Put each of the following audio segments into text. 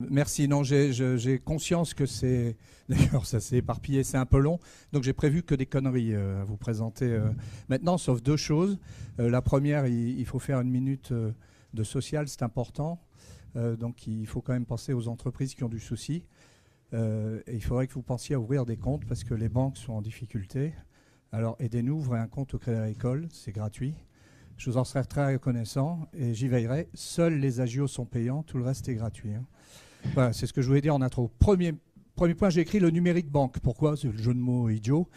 Merci. Non, j'ai conscience que c'est... D'ailleurs, ça s'est éparpillé, c'est un peu long. Donc, j'ai prévu que des conneries à vous présenter maintenant, sauf deux choses. La première, il faut faire une minute de social, c'est important. Donc, il faut quand même penser aux entreprises qui ont du souci. Et il faudrait que vous pensiez à ouvrir des comptes parce que les banques sont en difficulté. Alors, aidez-nous, ouvrez un compte au Crédit Agricole, c'est gratuit. Je vous en serai très reconnaissant et j'y veillerai. Seuls les agios sont payants, tout le reste est gratuit. Voilà, c'est ce que je voulais dire en intro. Premier point, j'ai écrit le numérique banque. Pourquoi? C'est le jeu de mots idiot.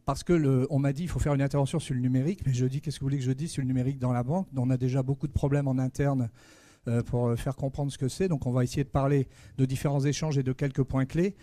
Parce que on m'a dit qu'il faut faire une intervention sur le numérique, mais je dis qu'est-ce que vous voulez que je dise sur le numérique dans la banque? On a déjà beaucoup de problèmes en interne pour faire comprendre ce que c'est. Donc on va essayer de parler de différents échanges et de quelques points clés.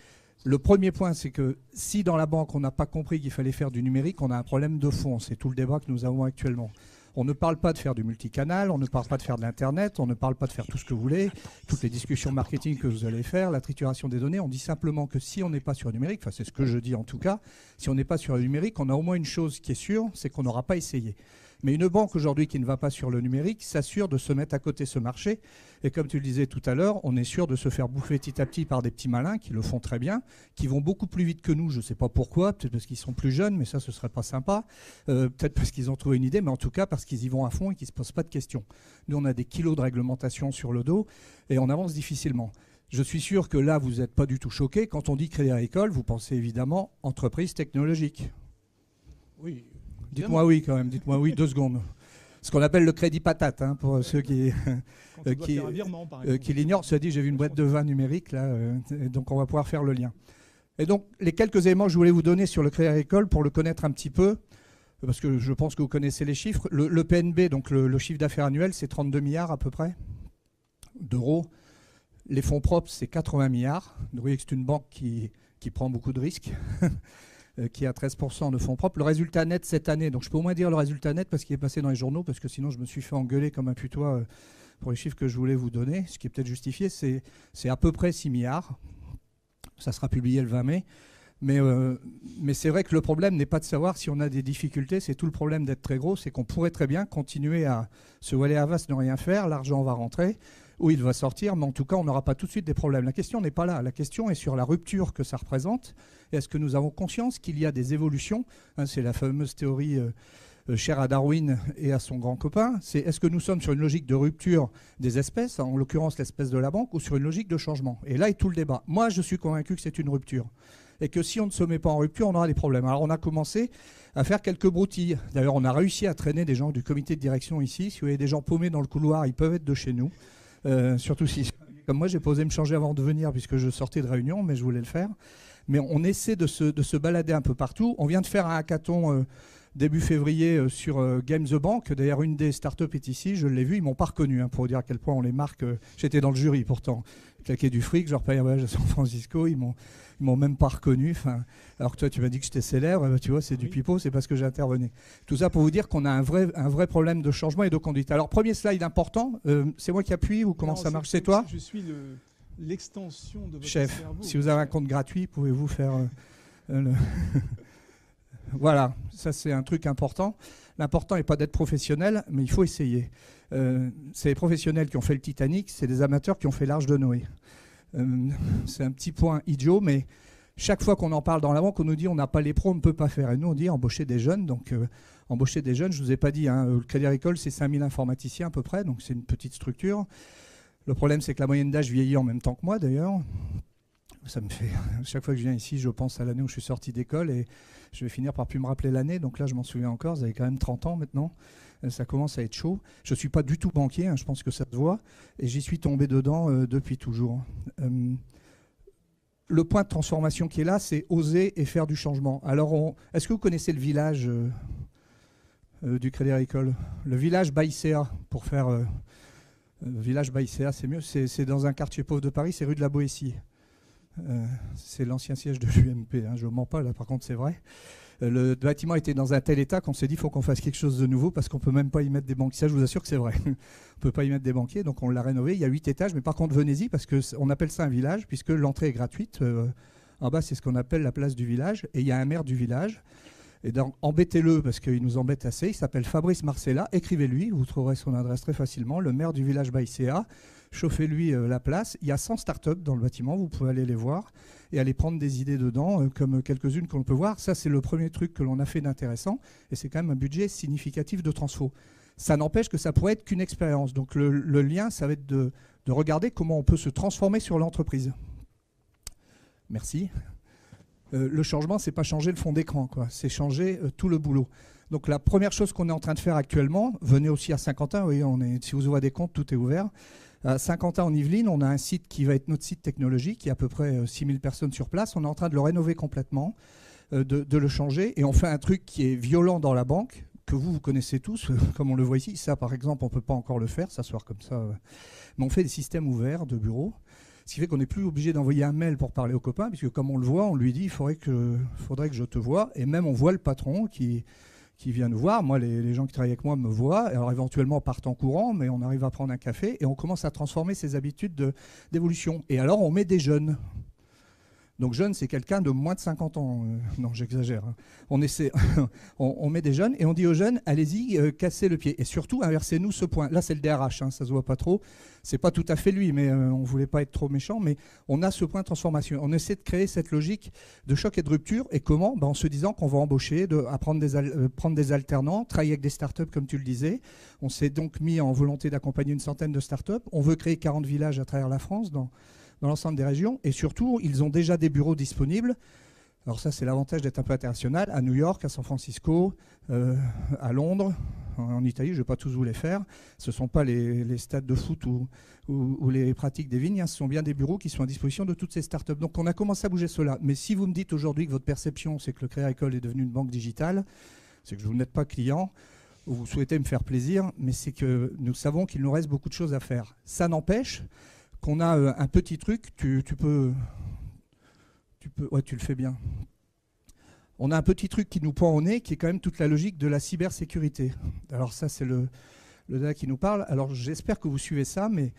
Le premier point, c'est que si dans la banque on n'a pas compris qu'il fallait faire du numérique, on a un problème de fond. C'est tout le débat que nous avons actuellement. On ne parle pas de faire du multicanal, on ne parle pas de faire de l'Internet, on ne parle pas de faire tout ce que vous voulez, toutes les discussions marketing que vous allez faire, la trituration des données. On dit simplement que si on n'est pas sur le numérique, enfin c'est ce que je dis en tout cas, si on n'est pas sur le numérique, on a au moins une chose qui est sûre, c'est qu'on n'aura pas essayé. Mais une banque aujourd'hui qui ne va pas sur le numérique s'assure de se mettre à côté de ce marché. Et comme tu le disais tout à l'heure, on est sûr de se faire bouffer petit à petit par des petits malins qui le font très bien, qui vont beaucoup plus vite que nous. Je ne sais pas pourquoi, peut-être parce qu'ils sont plus jeunes, mais ça, ce ne serait pas sympa. Peut-être parce qu'ils ont trouvé une idée, mais en tout cas parce qu'ils y vont à fond et qu'ils ne se posent pas de questions. Nous, on a des kilos de réglementation sur le dos et on avance difficilement. Je suis sûr que là, vous n'êtes pas du tout choqués. Quand on dit Crédit Agricole, vous pensez évidemment entreprise technologique. Oui. Dites-moi oui quand même, dites-moi oui 2 secondes. Ce qu'on appelle le crédit patate, hein, pour ceux qui l'ignorent. Cela dit, j'ai vu une boîte de vin numérique, là, et donc on va pouvoir faire le lien. Et donc, les quelques éléments que je voulais vous donner sur le Crédit Agricole, pour le connaître un petit peu, parce que je pense que vous connaissez les chiffres. Le PNB, donc le chiffre d'affaires annuel, c'est 32 milliards à peu près d'euros. Les fonds propres, c'est 80 milliards. Vous voyez que c'est une banque qui prend beaucoup de risques. Qui a 13% de fonds propres. Le résultat net cette année, donc je peux au moins dire le résultat net parce qu'il est passé dans les journaux, parce que sinon je me suis fait engueuler comme un putois pour les chiffres que je voulais vous donner, ce qui est peut-être justifié, c'est à peu près 6 milliards. Ça sera publié le 20 mai. Mais c'est vrai que le problème n'est pas de savoir si on a des difficultés, c'est tout le problème d'être très gros, c'est qu'on pourrait très bien continuer à se voiler à face, ne rien faire, l'argent va rentrer, ou il va sortir, mais en tout cas, on n'aura pas tout de suite des problèmes. La question n'est pas là. La question est sur la rupture que ça représente. Est-ce que nous avons conscience qu'il y a des évolutions? C'est la fameuse théorie chère à Darwin et à son grand copain. C'est est-ce que nous sommes sur une logique de rupture des espèces, en l'occurrence l'espèce de la banque, ou sur une logique de changement? Et là est tout le débat. Moi, je suis convaincu que c'est une rupture. Et que si on ne se met pas en rupture, on aura des problèmes. Alors, on a commencé à faire quelques broutilles. D'ailleurs, on a réussi à traîner des gens du comité de direction ici. Si vous avez des gens paumés dans le couloir, ils peuvent être de chez nous. Surtout si, comme moi, j'ai pas osé me changer avant de venir puisque je sortais de réunion, mais je voulais le faire. Mais on essaie de se balader un peu partout. On vient de faire un hackathon début février sur Game the Bank. D'ailleurs, une des startups est ici, je l'ai vu, ils m'ont pas reconnu, pour vous dire à quel point on les marque. J'étais dans le jury pourtant, claqué du fric, je leur payais un voyage à San Francisco, ils m'ont même pas reconnu. Alors que toi, tu m'as dit que j'étais célèbre, tu vois, c'est du pipeau, c'est parce que j'intervenais. Tout ça pour vous dire qu'on a un vrai problème de changement et de conduite. Alors, premier slide important, c'est moi qui appuie ou comment ça marche? C'est toi? Je suis l'extension de votre chef, cerveau. Si vous avez un compte gratuit, pouvez-vous faire le... Voilà, ça c'est un truc important. L'important n'est pas d'être professionnel, mais il faut essayer. C'est les professionnels qui ont fait le Titanic, c'est des amateurs qui ont fait l'Arche de Noé. C'est un petit point idiot, mais chaque fois qu'on en parle dans la banque, on nous dit on n'a pas les pros, on ne peut pas faire. Et nous, on dit embaucher des jeunes. Donc, embaucher des jeunes, je ne vous ai pas dit, hein, le Crédit Agricole, c'est 5000 informaticiens à peu près, donc c'est une petite structure. Le problème, c'est que la moyenne d'âge vieillit en même temps que moi, d'ailleurs. Ça me fait... Chaque fois que je viens ici, je pense à l'année où je suis sorti d'école et je vais finir par plus me rappeler l'année. Donc là, je m'en souviens encore. Vous avez quand même 30 ans maintenant. Ça commence à être chaud. Je ne suis pas du tout banquier, hein, je pense que ça se voit. Et j'y suis tombé dedans depuis toujours. Le point de transformation qui est là, c'est oser et faire du changement. Alors, est-ce que vous connaissez le village du Crédit Agricole? Le village Baïséa, pour faire... village Baïséa, c'est mieux. C'est dans un quartier pauvre de Paris, c'est rue de la Boétie. C'est l'ancien siège de l'UMP, hein, je ne mens pas, là par contre c'est vrai. Le bâtiment était dans un tel état qu'on s'est dit qu'il faut qu'on fasse quelque chose de nouveau parce qu'on ne peut même pas y mettre des banquiers. Ça, je vous assure que c'est vrai. On ne peut pas y mettre des banquiers, donc on l'a rénové. Il y a 8 étages, mais par contre, venez-y parce qu'on appelle ça un village puisque l'entrée est gratuite. En bas, c'est ce qu'on appelle la place du village et il y a un maire du village. Et donc, embêtez-le parce qu'il nous embête assez. Il s'appelle Fabrice Marcella. Écrivez-lui, vous trouverez son adresse très facilement. Le maire du village Baïséa. chauffez-lui la place. Il y a 100 startups dans le bâtiment, vous pouvez aller les voir et aller prendre des idées dedans, comme quelques-unes que l'on peut voir. Ça, c'est le premier truc que l'on a fait d'intéressant, et c'est quand même un budget significatif de transfo. Ça n'empêche que ça pourrait être qu'une expérience. Donc le lien, ça va être de regarder comment on peut se transformer sur l'entreprise. Merci. Le changement, c'est pas changer le fond d'écran, quoi. C'est changer tout le boulot. Donc la première chose qu'on est en train de faire actuellement, venez aussi à Saint-Quentin, oui, si vous ouvrez des comptes, tout est ouvert. À Saint-Quentin en Yvelines, on a un site qui va être notre site technologique, il y a à peu près 6000 personnes sur place. On est en train de le rénover complètement, de le changer, et on fait un truc qui est violent dans la banque, que vous connaissez tous, comme on le voit ici. Ça, par exemple, on ne peut pas encore le faire, s'asseoir comme ça. Mais on fait des systèmes ouverts de bureaux. Ce qui fait qu'on n'est plus obligé d'envoyer un mail pour parler aux copains, puisque comme on le voit, on lui dit il faudrait que je te voie. Et même on voit le patron qui vient nous voir. Moi, les gens qui travaillent avec moi me voient. Alors éventuellement partent en courant, mais on arrive à prendre un café et on commence à transformer ses habitudes d'évolution. Et alors on met des jeunes. Donc jeune, c'est quelqu'un de moins de 50 ans. Non, j'exagère. Hein. On met des jeunes et on dit aux jeunes, allez-y, cassez le pied. Et surtout, inversez-nous ce point. Là, c'est le DRH, hein, ça se voit pas trop. C'est pas tout à fait lui, mais on voulait pas être trop méchant. Mais on a ce point de transformation. On essaie de créer cette logique de choc et de rupture. Et comment ? En se disant qu'on va embaucher, prendre des alternants, travailler avec des startups, comme tu le disais. On s'est donc mis en volonté d'accompagner une centaine de startups. On veut créer 40 villages à travers la France, dans l'ensemble des régions. Et surtout, ils ont déjà des bureaux disponibles. Alors ça, c'est l'avantage d'être un peu international. À New York, à San Francisco, à Londres, en Italie, je ne vais pas tous vous les faire. Ce ne sont pas les stades de foot ou les pratiques des vignes. Hein. Ce sont bien des bureaux qui sont à disposition de toutes ces startups. Donc on a commencé à bouger cela. Mais si vous me dites aujourd'hui que votre perception, c'est que le Crédit Agricole est devenu une banque digitale, c'est que vous n'êtes pas client, ou vous souhaitez me faire plaisir, mais c'est que nous savons qu'il nous reste beaucoup de choses à faire. Ça n'empêche qu'on a un petit truc, ouais, tu le fais bien. On a un petit truc qui nous pend au nez, qui est quand même toute la logique de la cybersécurité. Alors ça, c'est le gars qui nous parle. Alors j'espère que vous suivez ça, mais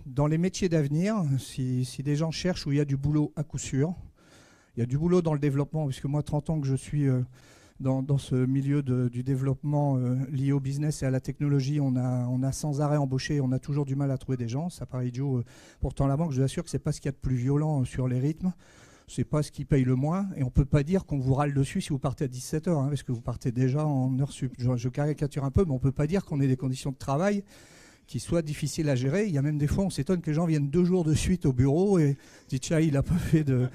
dans les métiers d'avenir, si des gens cherchent où il y a du boulot à coup sûr, il y a du boulot dans le développement, puisque moi, 30 ans que je suis dans ce milieu du développement lié au business et à la technologie, on a sans arrêt embauché, on a toujours du mal à trouver des gens. Ça paraît idiot. Pourtant, la banque, je vous assure que ce n'est pas ce qu'il y a de plus violent sur les rythmes. Ce n'est pas ce qui paye le moins. Et on ne peut pas dire qu'on vous râle dessus si vous partez à 17h, hein, parce que vous partez déjà en heure sup. Je caricature un peu, mais on ne peut pas dire qu'on ait des conditions de travail qui soient difficiles à gérer. Il y a même des fois, on s'étonne que les gens viennent 2 jours de suite au bureau et disent « Tiens, il n'a pas fait de... »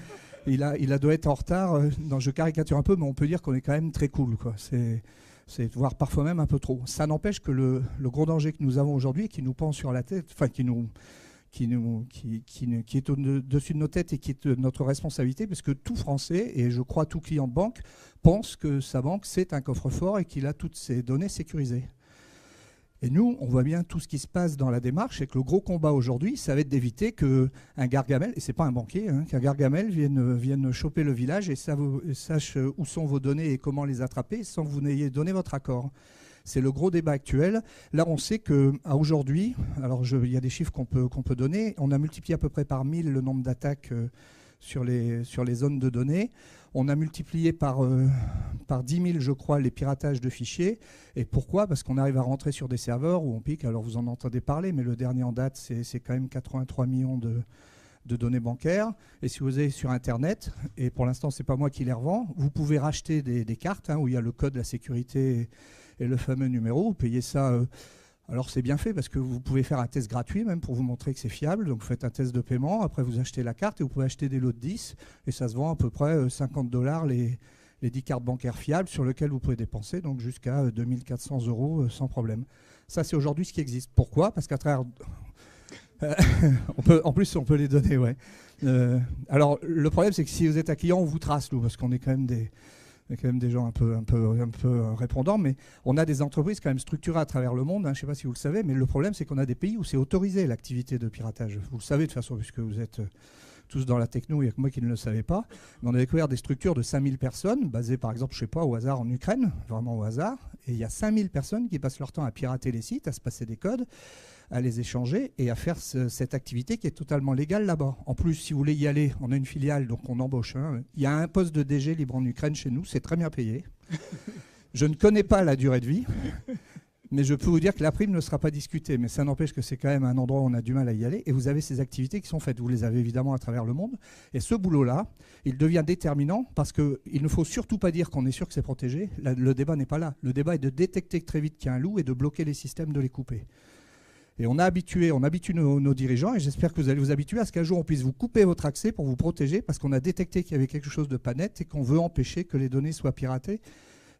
Il doit être en retard. Non, je caricature un peu, mais on peut dire qu'on est quand même très cool, quoi. C'est voire parfois même un peu trop. Ça n'empêche que le gros danger que nous avons aujourd'hui, qui nous pend sur la tête, enfin qui est au-dessus de nos têtes et qui est notre responsabilité, parce que tout Français, et je crois tout client de banque, pense que sa banque, c'est un coffre-fort et qu'il a toutes ses données sécurisées. Et nous, on voit bien tout ce qui se passe dans la démarche, et que le gros combat aujourd'hui, ça va être d'éviter qu'un Gargamel, et ce n'est pas un banquier, hein, qu'un Gargamel vienne choper le village et sache où sont vos données et comment les attraper sans que vous n'ayez donné votre accord. C'est le gros débat actuel. Là, on sait qu'à aujourd'hui, alors il y a des chiffres qu'on peut donner, on a multiplié à peu près par 1000 le nombre d'attaques sur les zones de données. On a multiplié par 10 000, je crois, les piratages de fichiers. Et pourquoi ? Parce qu'on arrive à rentrer sur des serveurs où on pique. Alors, vous en entendez parler, mais le dernier en date, c'est quand même 83 millions de données bancaires. Et si vous allez sur Internet, et pour l'instant, ce n'est pas moi qui les revends, vous pouvez racheter des cartes où il y a le code, la sécurité et le fameux numéro. Vous payez ça... Alors c'est bien fait parce que vous pouvez faire un test gratuit même pour vous montrer que c'est fiable. Donc vous faites un test de paiement, après vous achetez la carte et vous pouvez acheter des lots de 10 et ça se vend à peu près $50 les 10 cartes bancaires fiables sur lesquelles vous pouvez dépenser donc jusqu'à 2400 € sans problème. Ça c'est aujourd'hui ce qui existe. Pourquoi ? Parce qu'à travers... en plus on peut les donner, ouais. Alors le problème c'est que si vous êtes un client on vous trace nous parce qu'on est quand même des... Il y a quand même des gens un peu répondants, mais on a des entreprises quand même structurées à travers le monde. Hein, je ne sais pas si vous le savez, mais le problème, c'est qu'on a des pays où c'est autorisé l'activité de piratage. Vous le savez de toute façon, puisque vous êtes tous dans la techno, il n'y a que moi qui ne le savais pas. Mais on a découvert des structures de 5000 personnes, basées par exemple, je ne sais pas, au hasard en Ukraine, vraiment au hasard. Et il y a 5000 personnes qui passent leur temps à pirater les sites, à se passer des codes, à les échanger et à faire cette activité qui est totalement légale là-bas. En plus, si vous voulez y aller, on a une filiale, donc on embauche. Hein. Il y a un poste de DG libre en Ukraine chez nous, c'est très bien payé. Je ne connais pas la durée de vie, Mais je peux vous dire que la prime ne sera pas discutée. Mais ça n'empêche que c'est quand même un endroit où on a du mal à y aller. Et vous avez ces activités qui sont faites. Vous les avez évidemment à travers le monde. Et ce boulot-là, il devient déterminant parce qu'il ne faut surtout pas dire qu'on est sûr que c'est protégé. Le débat n'est pas là. Le débat est de détecter très vite qu'il y a un loup et de bloquer les systèmes, de les couper. Et on habitue nos dirigeants, et j'espère que vous allez vous habituer à ce qu'un jour on puisse vous couper votre accès pour vous protéger, parce qu'on a détecté qu'il y avait quelque chose de pas net et qu'on veut empêcher que les données soient piratées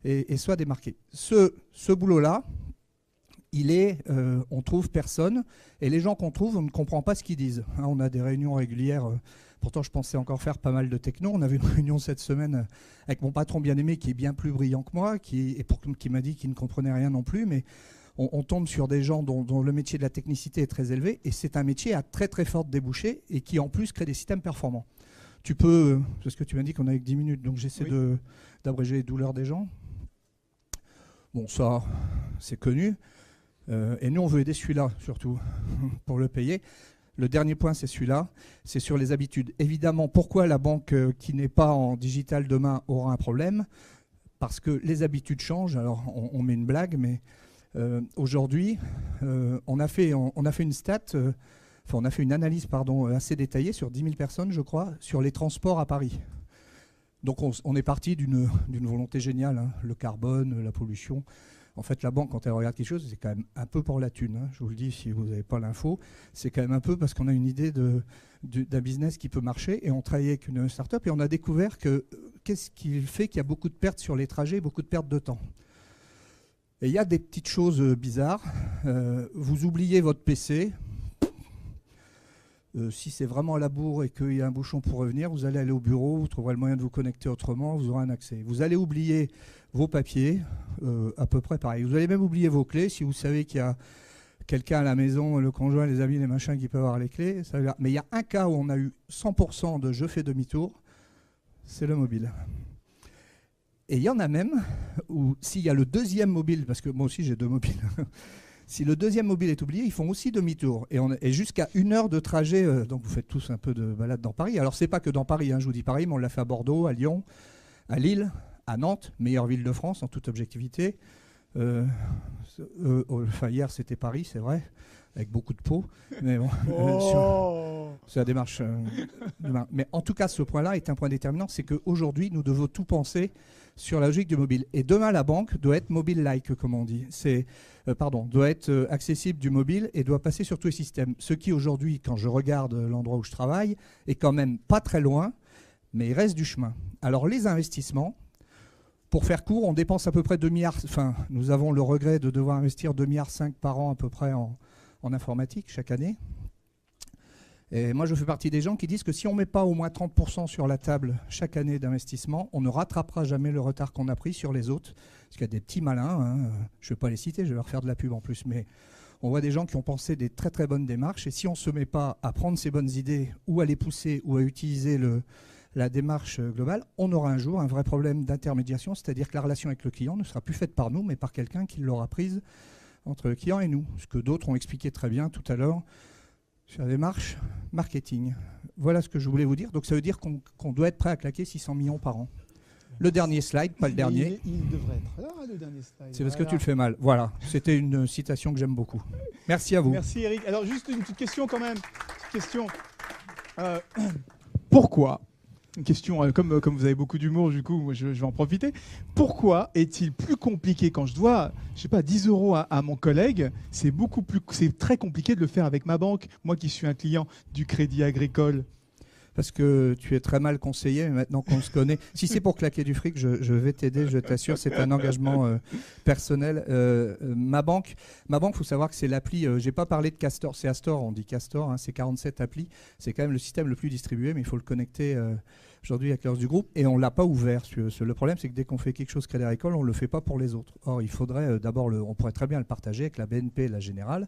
et soient démarquées. Ce boulot-là, on trouve personne, et les gens qu'on trouve, on ne comprend pas ce qu'ils disent. Hein, on a des réunions régulières, pourtant je pensais encore faire pas mal de techno. On avait une réunion cette semaine avec mon patron bien-aimé qui est bien plus brillant que moi, qui m'a dit qu'il ne comprenait rien non plus, mais on tombe sur des gens dont le métier de la technicité est très élevé, et c'est un métier à très très forte débouchée et qui en plus crée des systèmes performants. Tu peux, parce que tu m'as dit qu'on avait que 10 minutes, donc j'essaie d'abréger les douleurs des gens. Bon, ça, c'est connu. Et nous, on veut aider celui-là, surtout, pour le payer. Le dernier point, c'est celui-là, c'est sur les habitudes. Évidemment, pourquoi la banque qui n'est pas en digital demain aura un problème? Parce que les habitudes changent. Alors, on met une blague, mais aujourd'hui, on a fait une on a fait une analyse assez détaillée sur 10 000 personnes, je crois, sur les transports à Paris. Donc on est parti d'une volonté géniale, hein, le carbone, la pollution. En fait, la banque, quand elle regarde quelque chose, c'est quand même un peu pour la thune. Hein. Je vous le dis, si vous n'avez pas l'info, c'est quand même un peu parce qu'on a une idée d'un business qui peut marcher. Et on travaillait avec une start-up et on a découvert qu'est-ce qui fait qu'il y a beaucoup de pertes sur les trajets, beaucoup de pertes de temps. Et il y a des petites choses bizarres. Vous oubliez votre PC. Si c'est vraiment à la bourre et qu'il y a un bouchon pour revenir, vous allez aller au bureau, vous trouverez le moyen de vous connecter autrement, vous aurez un accès. Vous allez oublier vos papiers, à peu près pareil. Vous allez même oublier vos clés. Si vous savez qu'il y a quelqu'un à la maison, le conjoint, les amis, les machins qui peuvent avoir les clés. Mais il y a un cas où on a eu 100% de je fais demi-tour, c'est le mobile. Et il y en a même où s'il y a le deuxième mobile, parce que moi aussi j'ai 2 mobiles, si le deuxième mobile est oublié, ils font aussi demi-tour. Et jusqu'à 1 heure de trajet, donc vous faites tous un peu de balade dans Paris. Alors c'est pas que dans Paris, hein, je vous dis Paris, mais on l'a fait à Bordeaux, à Lyon, à Lille, à Nantes, meilleure ville de France en toute objectivité. Enfin hier c'était Paris, c'est vrai, avec beaucoup de pots. Mais bon, c'est la démarche. Mais en tout cas, ce point-là est un point déterminant, c'est qu'aujourd'hui, nous devons tout penser sur la logique du mobile. Et demain, la banque doit être mobile-like, comme on dit. Doit être accessible du mobile et doit passer sur tous les systèmes. Ce qui, aujourd'hui, quand je regarde l'endroit où je travaille, est quand même pas très loin, mais il reste du chemin. Alors, les investissements, pour faire court, on dépense à peu près 2 milliards. Enfin, nous avons le regret de devoir investir 2,5 milliards par an à peu près en informatique chaque année. Et moi, je fais partie des gens qui disent que si on ne met pas au moins 30% sur la table chaque année d'investissement, on ne rattrapera jamais le retard qu'on a pris sur les autres. Parce qu'il y a des petits malins, hein, je ne vais pas les citer, je vais leur faire de la pub en plus, mais on voit des gens qui ont pensé des très très bonnes démarches. Et si on ne se met pas à prendre ces bonnes idées ou à les pousser ou à utiliser la démarche globale, on aura un jour un vrai problème d'intermédiation, c'est-à-dire que la relation avec le client ne sera plus faite par nous, mais par quelqu'un qui l'aura prise entre le client et nous. Ce que d'autres ont expliqué très bien tout à l'heure sur la démarche marketing. Voilà ce que je voulais vous dire. Donc ça veut dire qu'on doit être prêt à claquer 600 millions par an. Le dernier slide, pas le dernier. Il devrait être là, le dernier slide. C'est parce que tu le fais mal. Voilà, c'était une citation que j'aime beaucoup. Merci à vous. Merci Eric. Alors juste une petite question quand même. Pourquoi, une question, comme vous avez beaucoup d'humour, du coup, moi, je vais en profiter. Pourquoi est-il plus compliqué quand je dois, 10 € à mon collègue, c'est très compliqué de le faire avec ma banque, moi qui suis un client du Crédit Agricole? Parce que tu es très mal conseillé, mais maintenant qu'on se connaît, si c'est pour claquer du fric, je vais t'aider, je t'assure, c'est un engagement personnel. Ma banque, il faut savoir que c'est l'appli, j'ai pas parlé de Castor, c'est Astor, on dit Castor, hein, c'est 47 applis, c'est quand même le système le plus distribué, mais il faut le connecter aujourd'hui avec l'heure du groupe, et on ne l'a pas ouvert. Le problème, c'est que dès qu'on fait quelque chose Crédit Agricole, on ne le fait pas pour les autres. Or, il faudrait d'abord, on pourrait très bien le partager avec la BNP et la Générale,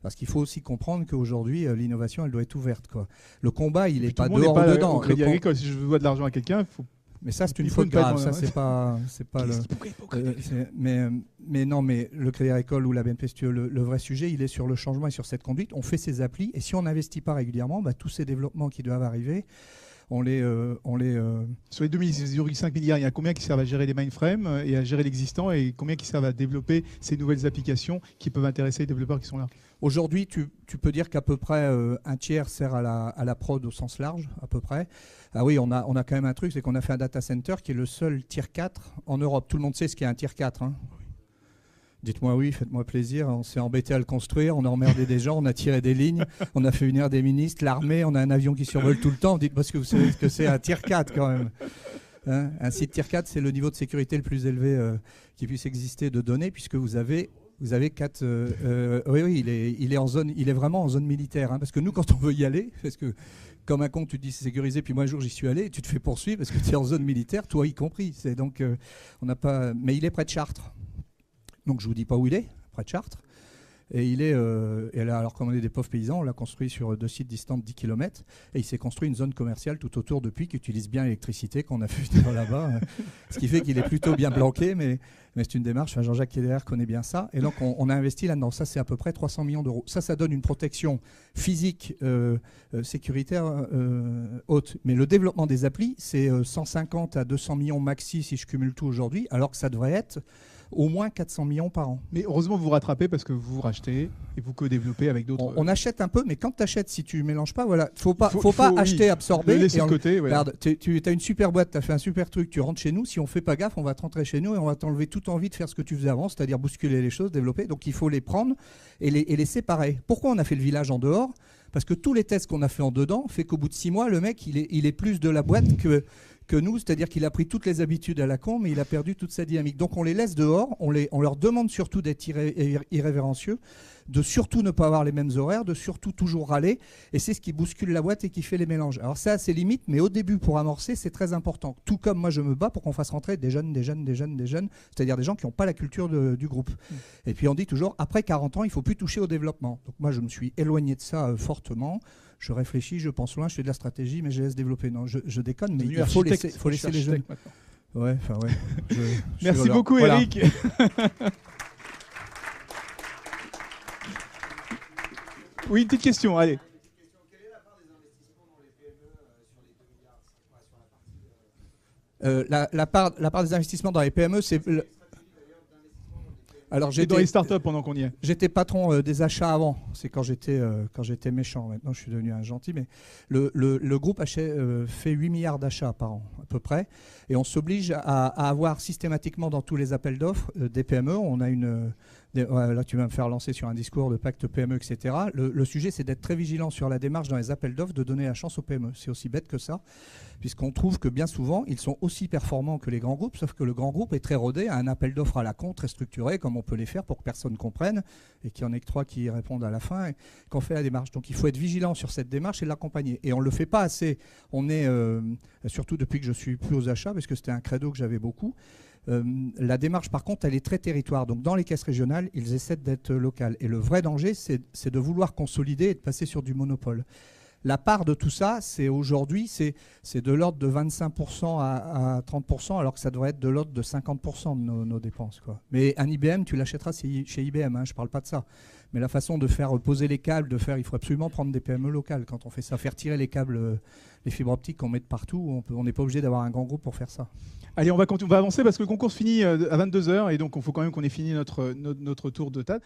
parce qu'il faut aussi comprendre qu'aujourd'hui, l'innovation, elle doit être ouverte, quoi. Le combat, il n'est pas dehors ou dedans. Au Crédit Agricole, si je dois de l'argent à quelqu'un, il faut... Mais ça, c'est une faute grave. Ça, c'est pas mais non, mais le Crédit Agricole ou la BNP, si tu veux, le vrai sujet, il est sur le changement et sur cette conduite. On fait ces applis, et si on n'investit pas régulièrement, tous ces développements qui doivent arriver, Sur les 2,5 milliards, il y a combien qui servent à gérer les mainframes et à gérer l'existant, et combien qui servent à développer ces nouvelles applications qui peuvent intéresser les développeurs qui sont là? Aujourd'hui, tu peux dire qu'à peu près un tiers sert à la prod au sens large, à peu près. Ah oui, on a quand même un truc, c'est qu'on a fait un data center qui est le seul tier 4 en Europe. Tout le monde sait ce qu'est un tier 4. Hein. Dites-moi oui, faites-moi plaisir. On s'est embêté à le construire, on a emmerdé des gens, on a tiré des lignes, on a fait venir des ministres, l'armée, on a un avion qui survole tout le temps. Dites-moi ce que vous savez ce que c'est un tier 4 quand même. Hein, un site tier 4, c'est le niveau de sécurité le plus élevé qui puisse exister de données, puisque vous avez 4. Oui, il est vraiment en zone militaire. Hein, parce que nous, quand on veut y aller, parce que comme un con, tu te dis c'est sécurisé, puis moi un jour j'y suis allé, et tu te fais poursuivre parce que tu es en zone militaire, toi y compris. Donc, on n'a pas. Mais il est près de Chartres. Donc je ne vous dis pas où il est, près de Chartres. Et il est, alors comme on est des pauvres paysans, on l'a construit sur 2 sites distants de 10 km. Et il s'est construit une zone commerciale tout autour depuis qui utilise bien l'électricité qu'on a vu là-bas. Ce qui fait qu'il est plutôt bien planqué, mais c'est une démarche. Enfin, Jean-Jacques Keller connaît bien ça. Et donc on a investi là-dedans. Ça, c'est à peu près 300 millions d'euros. Ça donne une protection physique, sécuritaire haute. Mais le développement des applis, c'est 150 à 200 millions maxi si je cumule tout aujourd'hui, alors que ça devrait être au moins 400 millions par an. Mais heureusement, vous vous rattrapez parce que vous vous rachetez et vous co-développez avec d'autres. On achète un peu, mais quand tu achètes, si tu ne mélanges pas, voilà, faut pas acheter, absorber. Le laisser de côté. Ouais. Regarde, tu as une super boîte, tu as fait un super truc, tu rentres chez nous. Si on ne fait pas gaffe, on va te rentrer chez nous et on va t'enlever toute envie de faire ce que tu faisais avant, c'est-à-dire bousculer les choses, développer. Donc il faut les prendre et les séparer. Pourquoi on a fait le village en dehors? Parce que tous les tests qu'on a fait en dedans fait qu'au bout de 6 mois, le mec, il est plus de la boîte que nous, c'est-à-dire qu'il a pris toutes les habitudes à la con, mais il a perdu toute sa dynamique. Donc on les laisse dehors, on leur demande surtout d'être irrévérencieux, de surtout ne pas avoir les mêmes horaires, de surtout toujours râler, et c'est ce qui bouscule la boîte et qui fait les mélanges. Alors ça a ses limites, mais au début, pour amorcer, c'est très important. Tout comme moi, je me bats pour qu'on fasse rentrer des jeunes, c'est-à-dire des gens qui n'ont pas la culture du groupe. Et puis on dit toujours, après 40 ans, il ne faut plus toucher au développement. Donc moi, je me suis éloigné de ça fortement. Je réfléchis, je pense loin, je fais de la stratégie, mais je laisse développer. Non, je déconne, mais il faut laisser les jeunes. Ouais. Merci beaucoup, voilà. Eric. Oui, une petite question, allez. Quelle est la part des investissements dans les PME sur les 2 milliards ? La part des investissements dans les PME, c'est... Alors, j'étais dans les startups pendant qu'on y est. J'étais patron des achats avant. C'est quand j'étais méchant. Maintenant, je suis devenu un gentil. Mais le groupe fait 8 milliards d'achats par an, à peu près. Et on s'oblige à avoir systématiquement dans tous les appels d'offres des PME. On a là, tu vas me faire lancer sur un discours de pacte PME, etc. Le sujet, c'est d'être très vigilant sur la démarche dans les appels d'offres, de donner la chance aux PME. C'est aussi bête que ça, puisqu'on trouve que bien souvent, ils sont aussi performants que les grands groupes, sauf que le grand groupe est très rodé à un appel d'offres à la con, très structuré, comme on peut les faire pour que personne comprenne, et qu'il y en ait que 3 qui répondent à la fin, et qu'on fait la démarche. Donc il faut être vigilant sur cette démarche et l'accompagner. Et on ne le fait pas assez. On est, surtout depuis que je suis plus aux achats, parce que c'était un credo que j'avais beaucoup, la démarche, par contre, elle est très territoire. Donc, dans les caisses régionales, ils essaient d'être locales. Et le vrai danger, c'est de vouloir consolider et de passer sur du monopole. La part de tout ça, aujourd'hui, c'est de l'ordre de 25% à 30%, alors que ça devrait être de l'ordre de 50% de nos dépenses, quoi. Mais un IBM, tu l'achèteras chez IBM, hein, je ne parle pas de ça. Mais la façon de faire poser les câbles, il faut absolument prendre des PME locales quand on fait ça. Faire tirer les câbles, les fibres optiques qu'on met de partout, on n'est pas obligé d'avoir un grand groupe pour faire ça. Allez, on va avancer parce que le concours se finit à 22h et donc il faut quand même qu'on ait fini notre tour de table.